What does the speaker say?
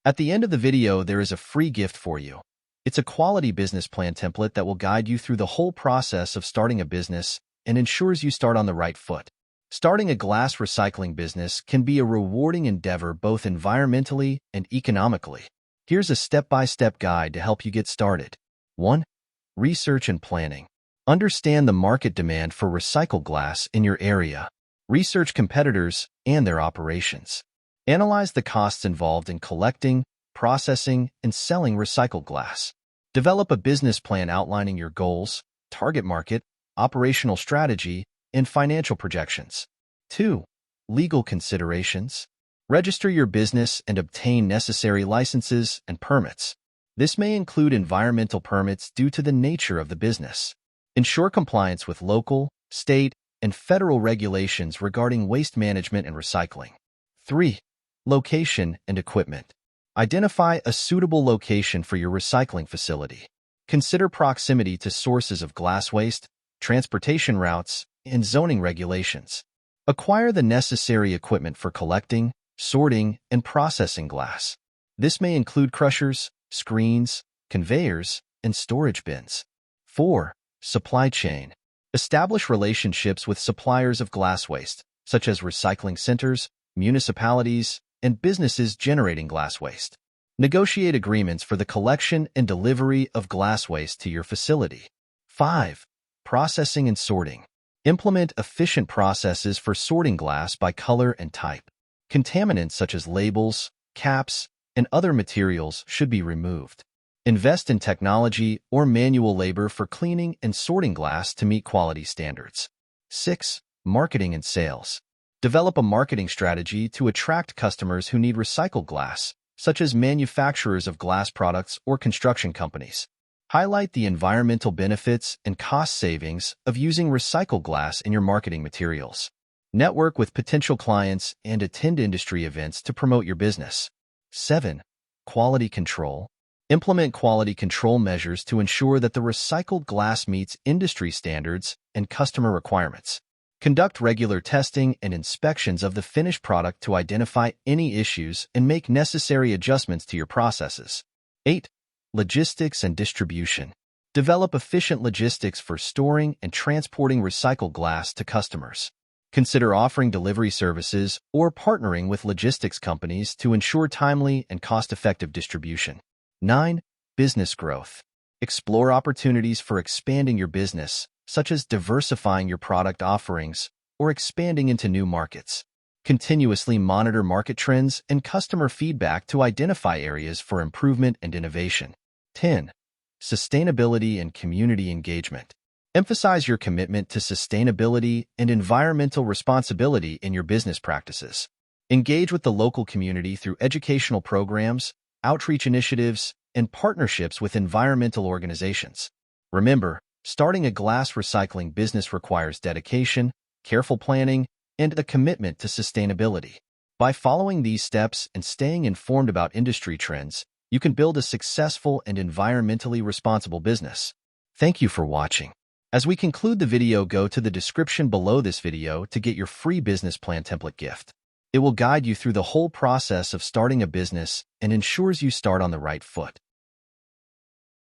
At the end of the video, there is a free gift for you. It's a quality business plan template that will guide you through the whole process of starting a business and ensures you start on the right foot. Starting a glass recycling business can be a rewarding endeavor both environmentally and economically. Here's a step-by-step guide to help you get started. 1. Research and planning. Understand the market demand for recycled glass in your area. Research competitors and their operations. Analyze the costs involved in collecting, processing, and selling recycled glass. Develop a business plan outlining your goals, target market, operational strategy, and financial projections. 2. Legal considerations. Register your business and obtain necessary licenses and permits. This may include environmental permits due to the nature of the business. Ensure compliance with local, state, and federal regulations regarding waste management and recycling. 3. Location and equipment. Identify a suitable location for your recycling facility. Consider proximity to sources of glass waste, transportation routes, and zoning regulations. Acquire the necessary equipment for collecting, sorting, and processing glass. This may include crushers, screens, conveyors, and storage bins. 4. Supply chain. Establish relationships with suppliers of glass waste, such as recycling centers, municipalities, and businesses generating glass waste. Negotiate agreements for the collection and delivery of glass waste to your facility. 5. Processing and sorting. Implement efficient processes for sorting glass by color and type. Contaminants such as labels, caps, and other materials should be removed. Invest in technology or manual labor for cleaning and sorting glass to meet quality standards. 6. Marketing and sales. Develop a marketing strategy to attract customers who need recycled glass, such as manufacturers of glass products or construction companies. Highlight the environmental benefits and cost savings of using recycled glass in your marketing materials. Network with potential clients and attend industry events to promote your business. 7. Quality control. Implement quality control measures to ensure that the recycled glass meets industry standards and customer requirements. Conduct regular testing and inspections of the finished product to identify any issues and make necessary adjustments to your processes. 8. Logistics and distribution. Develop efficient logistics for storing and transporting recycled glass to customers. Consider offering delivery services or partnering with logistics companies to ensure timely and cost-effective distribution. 9. Business growth. Explore opportunities for expanding your business, such as diversifying your product offerings or expanding into new markets. Continuously monitor market trends and customer feedback to identify areas for improvement and innovation. 10. Sustainability and community engagement. Emphasize your commitment to sustainability and environmental responsibility in your business practices. Engage with the local community through educational programs, outreach initiatives, and partnerships with environmental organizations. Remember, starting a glass recycling business requires dedication, careful planning, and a commitment to sustainability. By following these steps and staying informed about industry trends, you can build a successful and environmentally responsible business. Thank you for watching. As we conclude the video, go to the description below this video to get your free business plan template gift. It will guide you through the whole process of starting a business and ensures you start on the right foot.